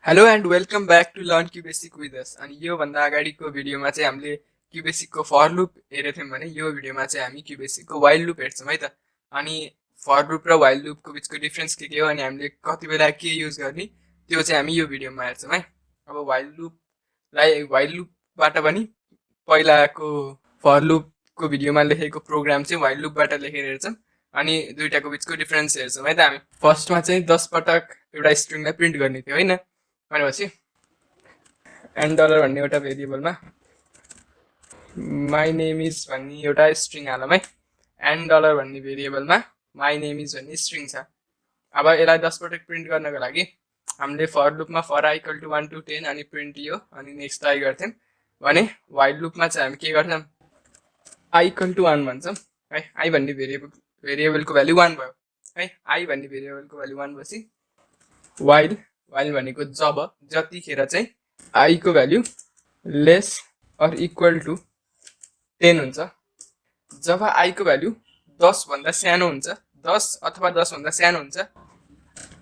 Hello and welcome back to learn QBasic with us. अनि योभन्दा अगाडिको भिडियोमा चाहिँ हामीले क्युबेसिकको फर लुप हेरेको थियौँ भने यो भिडियोमा चाहिँ हामी क्युबेसिकको वाइल लुप हेर्छौँ है त। अनि फर लुप र वाइल लुपको बिचको डिफ्रेन्स के हो अनि हामीले कति बेला के युज गर्ने त्यो चाहिँ हामी यो भिडियोमा हेर्छौँ है। अब वाइल लुपबाट पनि पहिलाको फर लुपको भिडियोमा लेखेको प्रोग्राम चाहिँ वाइल लुपबाट लेखेर हेर्छौँ अनि दुईटाको बिचको डिफ्रेन्स हेर्छौँ है त हामी। फर्स्टमा चाहिँ 10 पटक एउटा स्ट्रिङलाई प्रिन्ट गर्ने थियो होइन। भनेपछि $n भन्ने एउटा भेरिएबलमा माई नेम इज भन्ने एउटा स्ट्रिङ हालौँ है। $n भन्ने भेरिएबलमा माई नेम इज भन्ने स्ट्रिङ छ। अब यसलाई 10 पटक प्रिन्ट गर्नको लागि हामीले फर लुपमा for I equal to 1 to 10 अनि प्रिन्ट यो अनि नेक्स्ट ट्राई गर्थ्यौँ भने वाइल लुपमा चाहिँ हामी के गर्छौँ आई इक्वल टु 1 भन्छौँ है। आई भन्ने भेरिएबलको भ्याल्यु 1 भयो है। आई भन्ने भेरिएबलको भ्याल्यु 1 भएपछि वाइल भनेको जतिखेर चाहिँ आई को value less or equal to 10 हुन्छ। जब आई को भ्याल्यु 10 भन्दा सानो हुन्छ, 10 अथवा 10 भन्दा सानो हुन्छ,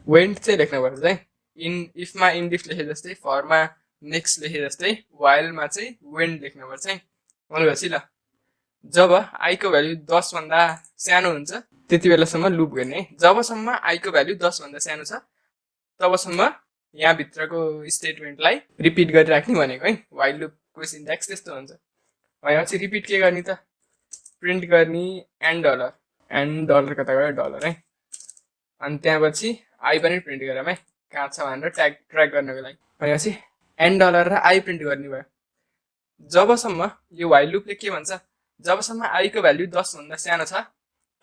वेन्ट चाहिँ लेख्नुपर्छ चाहिँ। इफमा इन्डिफ लेखे जस्तै, फरमा नेक्स्ट लेखे जस्तै, वाइलमा चाहिँ वेन्ट लेख्नुपर्छ है। भनेपछि ल जब आई को भ्याल्यु 10 भन्दा सानो हुन्छ त्यति बेलासम्म लुप गर्ने है। जबसम्म आई को भ्याल्यु 10 भन्दा सानो छ तबसम्म यहाँभित्रको स्टेटमेन्टलाई रिपिट गरिराख्ने भनेको है। वाइल लुपको सिन्ट्याक्स त्यस्तो हुन्छ। भनेपछि रिपिट के गर्ने त, प्रिन्ट गर्ने एन्ड डलर कता गयो डलर है। अनि त्यहाँपछि आई पनि प्रिन्ट गरौँ है, कहाँ छ भनेर ट्र्याक गर्नको लागि। भनेपछि $n र आई प्रिन्ट गर्ने भयो। जबसम्म यो वाइल लुपले के भन्छ, जबसम्म आई को भ्याल्यु 10 भन्दा सानो छ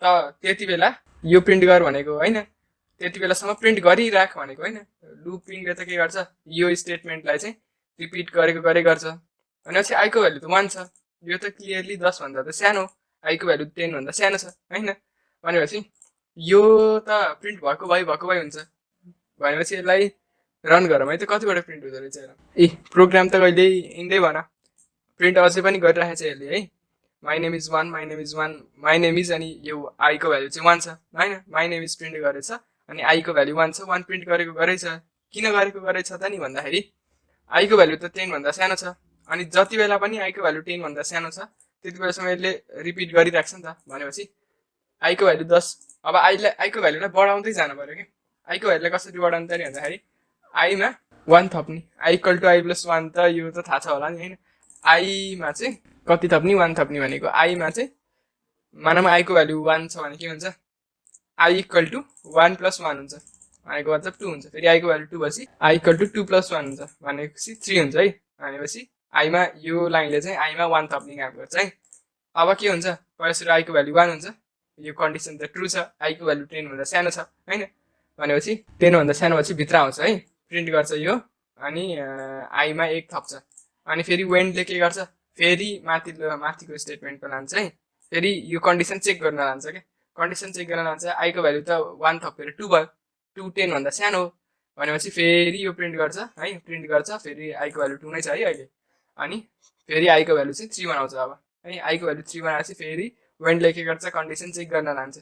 त त्यति बेला यो प्रिन्ट गर भनेको होइन, त्यति बेलासम्म प्रिन्ट गरिराख भनेको होइन। लुपिङले त के गर्छ, यो स्टेटमेन्टलाई चाहिँ रिपिट गरेको गर्छ। भनेपछि आई को भ्याल्यु त 1 छ, यो त क्लियरली 10 भन्दा त सानो, आई को भ्याल्यु 10 भन्दा सानो छ होइन। भनेपछि यो त प्रिन्ट भएको भइ हुन्छ। भनेपछि यसलाई रन गरौँ है त, कतिबाट प्रिन्ट हुँदो रहेछ हेरौँ। प्रोग्राम त कहिल्यै हिँड्दै भएन, प्रिन्ट अझै पनि गरिरहेको छ यसले है। My name is 1 my name is अनि यो आई को भ्याल्यु चाहिँ 1 छ होइन। माई नेम इज प्रिन्ट गरेछ अनि आई को भ्याल्यु 1 छ, 1 प्रिन्ट गरेछ। किन गरेछ त नि भन्दाखेरि आई को भ्याल्यु त 10 भन्दा सानो छ अनि जति बेला पनि आई को भ्याल्यु 10 भन्दा सानो छ त्यति बेलासम्म यसले रिपिट गरिराख्छ नि त। भनेपछि आई को भ्याल्यु 10, अब आई को भ्याल्युलाई बढाउँदै जानु पर्यो कि। आई को भ्याल्युलाई कसरी बढाउनु त नि भन्दाखेरि आईमा 1 थप्ने, I equal to I plus 1 त यो त थाहा छ होला नि होइन। आईमा चाहिँ कति थप्ने, 1 थप्ने भनेको आईमा चाहिँ मानव आई को भ्याल्यु 1 छ भने के हुन्छ, आई इक्वल टु 1 प्लस 1 हुन्छ भनेको मतलब 2 हुन्छ। फेरि आई को भ्याल्यु 2 भएपछि आई इक्वल टु 2 प्लस 1 हुन्छ भनेपछि 3 हुन्छ है। भनेपछि आईमा यो लाइनले चाहिँ आईमा 1 थप्ने काम गर्छ है। अब के हुन्छ, पहिला सुरु आई को भ्याल्यु 1 हुन्छ, यो कन्डिसन त ट्रु छ, आई को भ्याल्यु 10 भन्दा सानो छ होइन। भनेपछि 10 भन्दा सानो भएपछि भित्र आउँछ है, प्रिन्ट गर्छ यो अनि आईमा 1 थप्छ। अनि फेरि वेन्टले के गर्छ, फेरि माथिको स्टेटमेन्टमा लान्छ है। फेरि यो कन्डिसन चेक गर्न लान्छ क्या, कन्डिसन चेक गर्न लान्छ। आई को भ्याल्यु त 1 थपेर 2 भयो, 2 10 भन्दा सानो हो भनेपछि फेरि यो प्रिन्ट गर्छ है, प्रिन्ट गर्छ। फेरि आई को भ्याल्यु 2 नै छ है अहिले। अनि फेरि आई को भ्याल्यु चाहिँ 3 बनाउँछ अब है। आई को भ्याल्यु 3 बनाएपछि फेरि वेन्टले के गर्छ, कन्डिसन चेक गर्न लान्छ।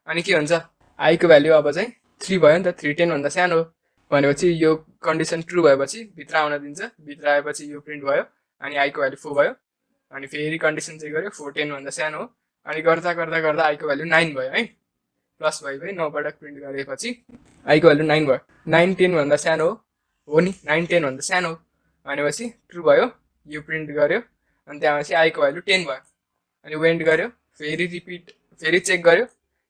अनि के हुन्छ, आई को भ्याल्यु अब चाहिँ 3 भयो नि त, 3 10 भन्दा सानो हो भनेपछि यो कन्डिसन ट्रु भएपछि भित्र आउन दिन्छ। भित्र आएपछि यो प्रिन्ट भयो अनि आई को भ्याल्यु 4 भयो। अनि फेरि कन्डिसन चेक गर्यो, 4 10 भन्दा सानो हो अनि गर्दा आई को भ्याल्यु 9 भयो है। प्लस भयो 9 पटक प्रिन्ट गरेपछि आई को भ्याल्यु 9 भयो। 9 10 भन्दा सानो हो नि, 9 10 भन्दा सानो हो भनेपछि ट्रु भयो। यो प्रिन्ट गर्यो अनि त्यहाँपछि आई को भ्याल्यु 10 भयो। अनि वेन्ट गर्यो, फेरि रिपिट, फेरि चेक गर्यो,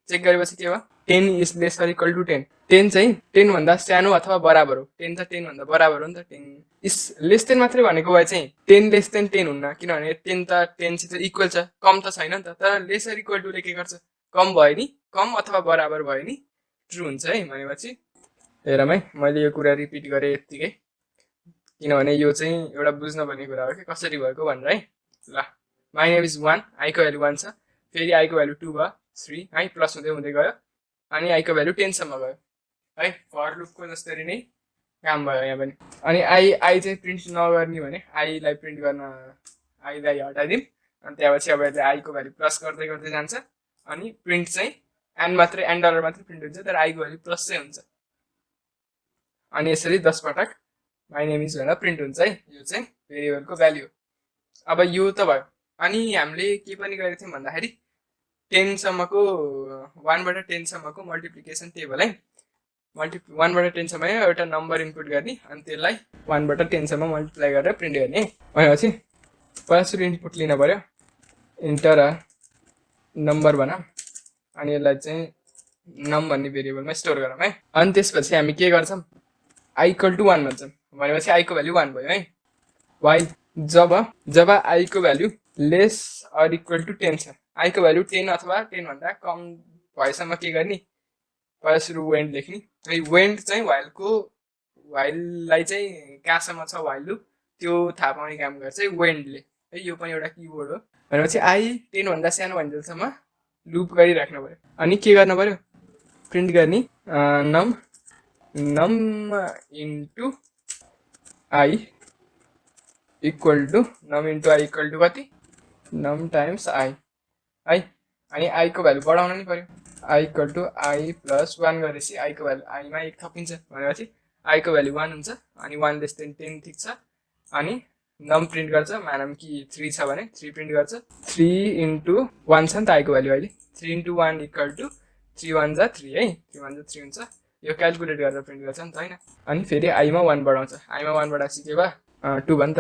चेक गरेपछि के भयो, 10 is less or equal to 10। 10 चाहिँ 10 भन्दा सानो अथवा बराबर हो। 10 त 10 भन्दा बराबर हो नि त। 10 इज लेस देन मात्रै भनेको भए चाहिँ 10 लेस देन 10 हुन्न, किनभने 10 त 10 सित इक्वल छ, कम त छैन नि त। तर लेस अर इक्वल टुले के गर्छ, कम भयो नि, कम अथवा बराबर भयो नि ट्रु हुन्छ है। भनेपछि हेरौँ है, मैले यो कुरा रिपिट गरेँ यत्तिकै किनभने यो चाहिँ एउटा बुझ्न पर्ने कुरा हो कि कसरी भएको भनेर है। ल माई नेम इज 1, आई को भ्याल्यु 1 छ, फेरि आई को भ्याल्यु 2 भयो, 3 है, प्लस हुँदै हुँदै गयो अनि आई को भ्याल्यु 10 सम्म गयो है। फर लुपको जसरी नै काम भयो यहाँ पनि। अनि आई चाहिँ प्रिन्ट नगर्ने भने आईलाई प्रिन्ट गर्न आईलाई हटाइदिउँ अनि त्यहाँपछि अब यसले आई को भ्याल्यु प्लस गर्दै गर्दै जान्छ अनि प्रिन्ट चाहिँ $n मात्रै प्रिन्ट हुन्छ, तर आई को भ्याल्यु प्लस चाहिँ हुन्छ। अनि यसरी 10 पटक माई नेम इज भनेर प्रिन्ट हुन्छ है, यो चाहिँ भेरिएबलको भ्याल्यु। अब यो त भयो। अनि हामीले के पनि गरेको थियौँ भन्दाखेरि 10 सम्मको 1 बाट 10 सम्मको मल्टिप्लिकेसन टेबल है, 1 बाट 10 सम्म एउटा नम्बर इनपुट गर्ने अनि त्यसलाई 1 बाट 10 सम्म मल्टिप्लाई गरेर प्रिन्ट गर्ने। भनेपछि पहिला सुरु इनपुट लिन पर्यो, इन्टर अ नम्बर भनौँ अनि यसलाई चाहिँ नम भन्ने भेरिएबलमा स्टोर गरौँ है। अनि त्यसपछि हामी के गर्छौँ, आई इक्वल टु 1 भन्छौँ। भनेपछि आई को भ्याल्यु 1 भयो है। वाइल जब आई को value less or equal to 10 छ, आई को भ्याल्यु 10 अथवा 10 भन्दा कम भएसम्म के गर्ने, पहिला सुरु वेन्ड लेख्ने। वेन्ड चाहिँ वाइललाई चाहिँ कहाँसम्म छ वाइल लुप त्यो थाहा पाउने काम गर्छ वेन्डले है। यो पनि एउटा किवर्ड हो। भनेपछि आई 10 भन्दा सानो भन्जेलसम्म लुप गरिराख्नु पर्यो। अनि के गर्नु पर्यो, प्रिन्ट गर्ने नम इन्टु आई इक्वल टु कति, नम टाइम्स आई है। अनि आई को भ्याल्यु बढाउन नि पर्यो, I equal to I plus 1 गरेपछि आई को भ्याल्यु आईमा 1 थपिन्छ। भनेपछि आई को भ्याल्यु 1 हुन्छ। अनि 1 लेस देन 10 ठिक छ। अनि नम प्रिन्ट गर्छ, मानौँ कि 3 छ भने 3 प्रिन्ट गर्छ। 3 इन्टु 1 छ नि त आई को भ्याल्यु अहिले, 3 इन्टु 1 इक्वल टु 3 1 जा 3 है, 3 1 जा 3 हुन्छ। यो क्यालकुलेट गरेर प्रिन्ट गर्छ नि त होइन। अनि फेरि आईमा 1 बढाउँछ, आईमा 1 बढाएपछि के भयो 2 भयो नि त,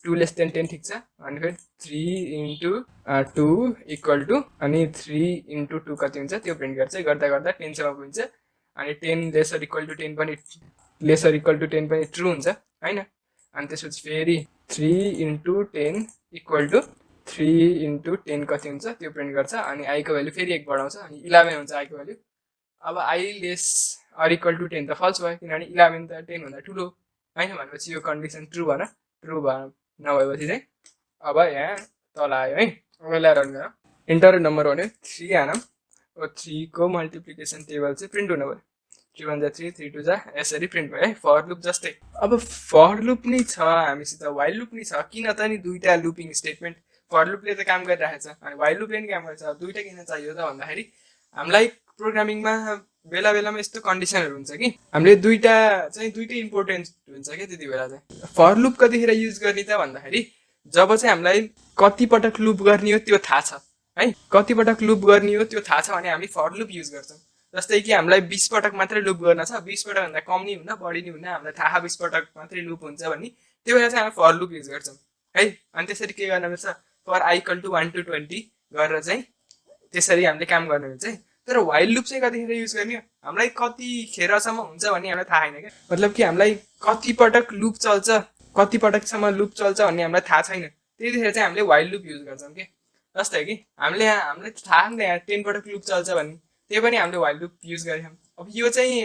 2 लेस देन 10 ठिक छ। अनि फेरि 3 इन्टु 2 इक्वल टु अनि 3 इन्टु 2 कति हुन्छ त्यो प्रिन्ट गर्छ। गर्दा गर्दा 10 सम्म पुग्छ। अनि 10 लेसर इक्वल टु 10 पनि ट्रु हुन्छ होइन। अनि त्यसपछि फेरि 3 इन्टु 10 इक्वल टु 3 इन्टु 10 कति हुन्छ त्यो प्रिन्ट गर्छ। अनि आई को भ्याल्यु फेरि 1 बढाउँछ, अनि 11 हुन्छ आई को भ्याल्यु। अब I less or equal to 10 त फल्स भयो, किनभने 11 त 10 भन्दा ठुलो होइन। भनेपछि यो कन्डिसन ट्रु भएन, ट्रु नभएपछि चाहिँ अब यहाँ तल आयो है। अब यसलाई रन गरौँ, इन्टर नम्बर भन्यो 3 हानौँ। अब 3 को मल्टिप्लिकेसन टेबल चाहिँ प्रिन्ट हुनु भयो, 3 1 जा 3 3 2 जा यसरी प्रिन्ट भयो है, फर लुप जस्तै। अब फर लुप नै छ हामीसित, वाइल लुप नै छ, किन त नि दुईटा लुपिङ स्टेटमेन्ट। फर लुपले त काम गरिरहेको छ अनि वाइल लुपले नि काम गर्छ। दुईटा किन चाहियो त भन्दाखेरि हामीलाई प्रोग्रामिङमा बेला बेलामा यस्तो कन्डिसनहरू हुन्छ कि हामीले दुईटै इम्पोर्टेन्ट हुन्छ क्या त्यति बेला चाहिँ। फर लुप कतिखेर युज गर्ने त भन्दाखेरि जब चाहिँ हामीलाई कति पटक लुप गर्ने हो त्यो थाहा छ है, कति पटक लुप गर्ने हो त्यो थाहा छ भने हामी फर लुप युज गर्छौँ। जस्तै कि हामीलाई 20 पटक मात्रै लुप गर्न छ, 20 पटक भन्दा कम नि हुन्न बढी नि हुन्न, हामीलाई थाहा 20 पटक मात्रै लुप हुन्छ भन्ने, त्यो बेला चाहिँ हामी फर लुप युज गर्छौँ है। अनि त्यसरी के गर्नुपर्छ, for I equal to 1 to 20 गरेर चाहिँ त्यसरी हामीले काम गर्ने हुन्छ है। तर वाइल लुप चाहिँ कतिखेर युज गर्ने हो, हामीलाई कतिखेरसम्म हुन्छ भन्ने हामीलाई थाहा छैन क्या। मतलब कि हामीलाई कति पटक लुप चल्छ, कति पटकसम्म लुप चल्छ भन्ने हामीलाई थाहा छैन, त्यतिखेर चाहिँ हामीले वाइल लुप युज गर्छौँ कि। जस्तै कि हामीलाई थाहा नि त यहाँ 10 पटक लुप चल्छ भन्ने, त्यो पनि हामीले वाइल लुप युज गरेछौँ। अब यो चाहिँ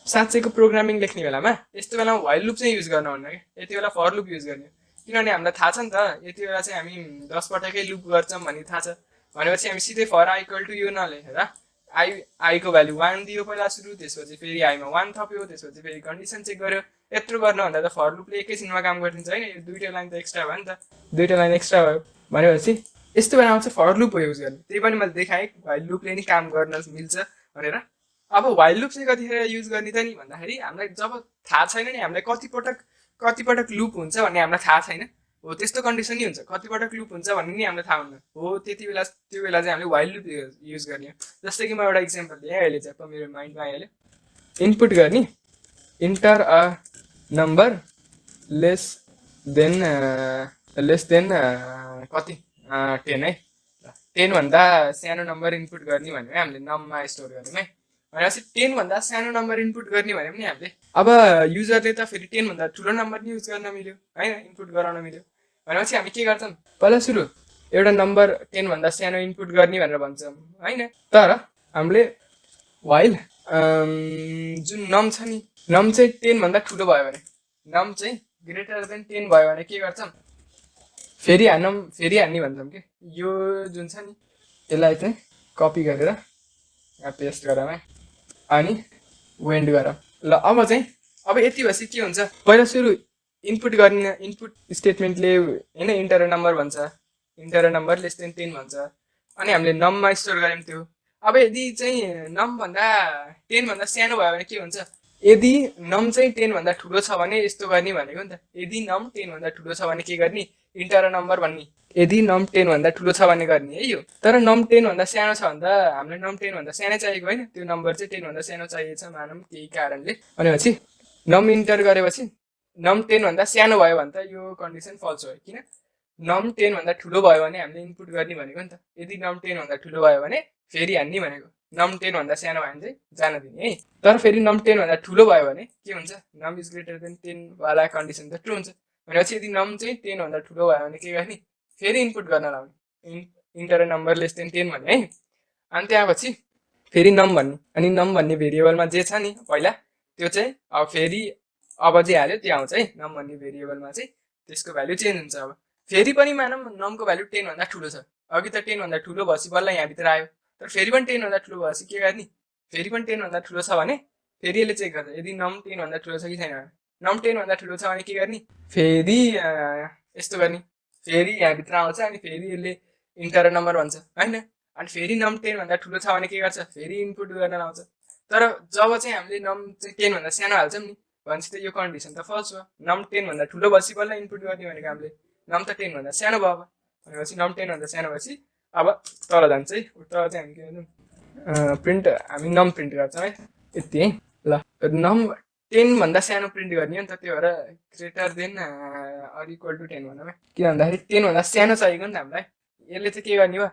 साँच्चैको प्रोग्रामिङ लेख्ने बेलामा यस्तो बेलामा वाइल लुप चाहिँ युज गर्न हुन्न क्या, यति बेला फर लुप युज गर्ने। किनभने हामीलाई थाहा छ नि त यति बेला चाहिँ हामी 10 पटकै लुप गर्छौँ भन्ने थाहा छ। भनेपछि हामी सिधै फर आई इक्वल टु यो नलेखेर आई को भ्याल्यु 1 दियो पहिला सुरु, त्यसपछि फेरि आईमा 1 थप्यो, त्यसपछि फेरि कन्डिसन चेक गर्यो। यत्रो गर्नुभन्दा त फर लुपले एकैछिनमा काम गरिदिन्छ होइन। यो दुईटा लाइन त एक्स्ट्रा भयो नि त, दुईटा लाइन एक्स्ट्रा भयो। भनेपछि यस्तो बेलामा चाहिँ फर लुप युज गर्ने। त्यही पनि मैले देखाएँ वाइल लुपले नि काम गर्न मिल्छ भनेर। अब वाइल लुप चाहिँ कतिखेर युज गर्ने त नि भन्दाखेरि हामीलाई जब थाहा छैन नि हामीलाई कति पटक लुप हुन्छ भन्ने हामीलाई थाहा छैन हो, त्यस्तो कन्डिसन नि हुन्छ, कति पटक लुप हुन्छ भन्ने नि हामीलाई थाहा हुन्न हो, त्यो बेला चाहिँ हामीले वाइल लुप युज गर्ने हो। जस्तै कि म एउटा इक्जाम्पल दिएँ अहिले चाहिँ मेरो माइन्डमा आइहाल्यो। इनपुट गर्ने enter a number less than कति 10 है, 10 भन्दा सानो नम्बर इनपुट गर्ने भने हामीले नममा स्टोर गऱ्यौँ है। भनेपछि 10 भन्दा सानो नम्बर इनपुट गर्ने भने पनि हामीले अब युजरले त फेरि 10 भन्दा ठुलो नम्बर नि युज गर्न मिल्यो होइन, इनपुट गराउन मिल्यो। भनेपछि हामी के गर्छौँ, पहिला सुरु एउटा नम्बर 10 भन्दा सानो इनपुट गर्ने भनेर भन्छौँ होइन। तर हामीले वाइल जुन नम छ नि, नम चाहिँ 10 भन्दा ठुलो भयो भने, नम चाहिँ ग्रेटर देन 10 भयो भने के गर्छौँ, फेरि हान्ने भन्छौँ कि यो जुन छ नि यसलाई चाहिँ कपी गरेर यहाँ पेस्ट गरौँ है, अनि वेन्ड गरौँ। ल अब यति भएपछि के हुन्छ, पहिला सुरु इनपुट गर्ने, इनपुट स्टेटमेन्टले होइन इन्टर नम्बर भन्छ, इन्टर नम्बर लेस देन 10 भन्छ, अनि हामीले नममा स्टोर गऱ्यौँ त्यो। अब यदि चाहिँ नम भन्दा 10 भन्दा सानो भयो भने के हुन्छ, यदि नम चाहिँ 10 भन्दा ठुलो छ भने यस्तो गर्ने भनेको नि त। यदि नम 10 भन्दा ठुलो छ भने के गर्ने, इन्टर नम्बर भन्ने। यदि नम 10 भन्दा ठुलो छ भने गर्ने है यो। तर नम 10 भन्दा सानो छ भन्दा हामीलाई नम 10 भन्दा सानो चाहिएको होइन, त्यो नम्बर चाहिँ 10 भन्दा सानो चाहिएको छ मानौँ केही कारणले। भनेपछि नम इन्टर गरेपछि नम 10 भन्दा सानो भयो भने त यो कन्डिसन फल्स हो। किन, नम 10 भन्दा ठुलो भयो भने हामीले इनपुट गर्ने भनेको नि त। यदि नम 10 भन्दा ठुलो भयो भने फेरि हान्ने भनेको, नम 10 भन्दा सानो भयो भने चाहिँ जान दिने है। तर फेरि नम 10 भन्दा ठुलो भयो भने के हुन्छ, नम इज ग्रेटर देन 10 वाला कन्डिसन त ट्रु हुन्छ। भनेपछि यदि नम चाहिँ 10 भन्दा ठुलो भयो भने के गर्ने, फेरि इनपुट गर्न लाउने, इन्टर नम्बर लेस देन 10 भन्ने है। अनि त्यसपछि फेरि नम भन्ने, अनि नम भन्ने भेरिएबलमा जे छ नि पहिला त्यो चाहिँ अब फेरि अब जे हाल्यो त्यो आउँछ है। नम भन्ने भेरिएबलमा चाहिँ त्यसको भ्याल्यु चेन्ज हुन्छ। अब फेरि पनि मानौँ नमको भ्याल्यु 10 भन्दा ठुलो छ, अघि त 10 भन्दा ठुलो भएपछि बल्ल यहाँभित्र आयो, तर फेरि पनि 10 भन्दा ठुलो भएपछि के गर्ने, फेरि पनि 10 भन्दा ठुलो छ भने फेरि यसले चेक गर्छ यदि नम 10 भन्दा ठुलो छ कि छैन। नम 10 भन्दा ठुलो छ भने के गर्ने, फेरि यस्तो गर्ने, फेरि यहाँभित्र आउँछ अनि फेरि यसले इन्टर नम्बर भन्छ होइन। अनि फेरि नम 10 भन्दा ठुलो छ भने के गर्छ, फेरि इनपुट गर्न लाउँछ। तर जब चाहिँ हामीले नम चाहिँ 10 भन्दा सानो हाल्छौँ नि भनेपछि त यो कन्डिसन त फल्स भयो। नम 10 भन्दा ठुलो भएपछि बल्ल इनपुट गर्ने भनेको हामीले, नम त 10 भन्दा सानो भयो भनेपछि नम 10 भन्दा सानो भएपछि अब तल जान्छ है। तल चाहिँ हामी के गर्छौँ, प्रिन्ट, हामी नम प्रिन्ट गर्छौँ है, यति है। ल नम 10 भन्दा सानो प्रिन्ट गर्ने हो नि त, त्यो भएर greater than or equal to 10 भनौँ है। किन भन्दाखेरि 10 भन्दा सानो चाहिएको नि त हामीलाई, यसले चाहिँ के गर्ने भयो,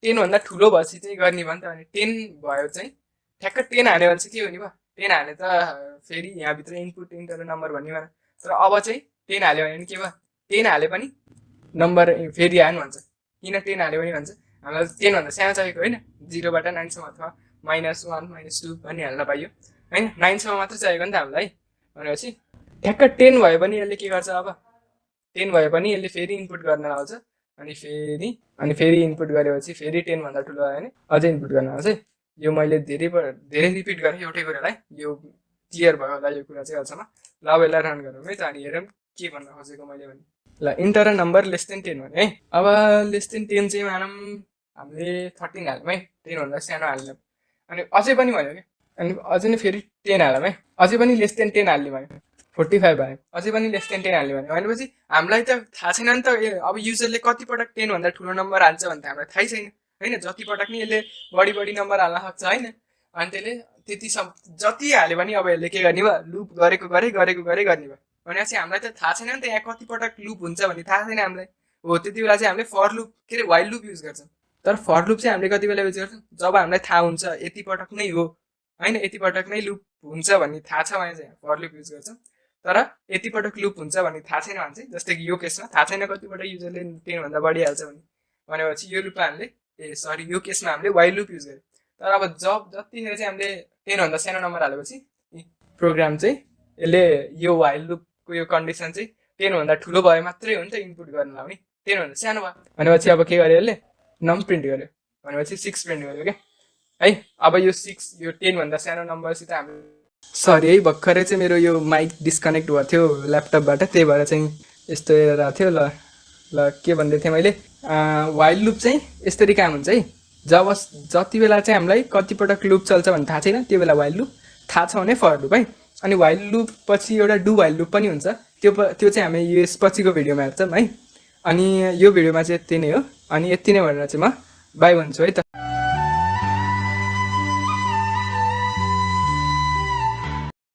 10 भन्दा ठुलो भएपछि चाहिँ गर्ने भयो नि त। अनि 10 भयो चाहिँ ठ्याक्क 10 हाल्यो भने चाहिँ के हुने भयो, 10 हाले त फेरि यहाँभित्र इनपुट इन्टर नम्बर भन्ने भयो। तर अब चाहिँ 10 हाल्यो भने के भयो, 10 हाले पनि नम्बर फेरि आयो भन्छ। किन 10 हाल्यो भने भन्छ, हामीलाई 10 भन्दा सानो चाहिएको होइन, 0 बाट 9 सम्म अथवा -1 -2 भन्ने हाल्न पाइयो होइन, 9 सम्म मात्र चाहिएको नि त हामीलाई। भनेपछि ठ्याक्क 10 भयो भने यसले के गर्छ, अब 10 भयो भने यसले फेरि इनपुट गर्न आउँछ। अनि फेरि इनपुट गरेपछि फेरि 10 भन्दा ठुलो भयो भने अझै इनपुट गर्न आउँछ है। यो मैले धेरै रिपिट गरेँ एउटै कुरालाई, यो क्लियर भयो होला यो कुरा चाहिँ अहिलेसम्म। ल अब यसलाई रन गरौँ है त, अनि हेरौँ के भन्न खोजेको मैले भने। ल इन्टर नम्बर लेस देन 10 भने है। अब लेस देन 10 चाहिँ मानौँ हामीले 13 हाल्यौँ है, 10 भन्दा सानो हाल्यौँ। अनि अझै पनि भयो क्या, अनि अझै नै फेरि 10 हाल्यौँ है, अझै पनि लेस देन 10 हाल्ने भयो, 45 भयो, अझै पनि लेस देन 10 हाल्ने भयो। भनेपछि हामीलाई त थाहा छैन नि त अब युजरले कति पटक 10 भन्दा ठुलो नम्बर हाल्छ भने त हामीलाई थाहै छैन होइन। जति पटक नि यसले बढी नम्बर हाल्न सक्छ होइन। अनि त्यसले त्यति जति हाल्यो भने अब यसले के गर्ने भयो, लुप गरेको गर्ने भयो। भनेपछि हामीलाई त थाहा छैन नि त यहाँ कति पटक लुप हुन्छ भन्ने थाहा छैन हामीलाई। हो त्यति बेला चाहिँ हामीले फर लुप के अरे वाइल लुप युज गर्छौँ। तर फर लुप चाहिँ हामीले कति बेला युज गर्छौँ, जब हामीलाई थाहा हुन्छ यति पटक नै हो होइन, यति पटक नै लुप हुन्छ भन्ने थाहा छ भने चाहिँ फर लुप युज गर्छौँ। तर यति पटक लुप हुन्छ भन्ने थाहा छैन भने चाहिँ, जस्तै कि यो केसमा थाहा छैन कति पटक युजरले 10 भन्दा बढी हाल्छ भनेपछि यो लुपमा हामीले यो केसमा हामीले वाइल लुप युज गर्यौँ। तर अब जतिखेर चाहिँ हामीले 10 भन्दा सानो नम्बर हालेपछि प्रोग्राम चाहिँ यसले यो वाइल लुपको यो कन्डिसन चाहिँ 10 भन्दा ठुलो भए मात्रै हो नि त इनपुट गर्न लाउने, 10 भन्दा सानो भयो भनेपछि अब के गर्यो यसले नम प्रिन्ट गर्यो, भनेपछि 6 प्रिन्ट गर्यो क्या है। अब यो 6 यो 10 भन्दा सानो नम्बरसित हामीले, सरी है भर्खरै चाहिँ मेरो यो माइक डिस्कनेक्ट भएको थियो ल्यापटपबाट, त्यही भएर चाहिँ यस्तो एरर आएको थियो। ल के भन्दै थिएँ मैले, वाइल लुप चाहिँ यसरी काम हुन्छ है। जति बेला चाहिँ हामीलाई कति पटक लुप चल्छ भन्ने थाहा छैन त्यो बेला वाइल लुप, थाहा छ भने फर लुप है। अनि वाइल लुप पछि एउटा डु वाइल लुप पनि हुन्छ, त्यो चाहिँ हामी यस पछिको भिडियोमा हेर्छौँ है। अनि यो भिडियोमा चाहिँ यति नै हो, अनि यति नै भनेर चाहिँ म बाई भन्छु है त।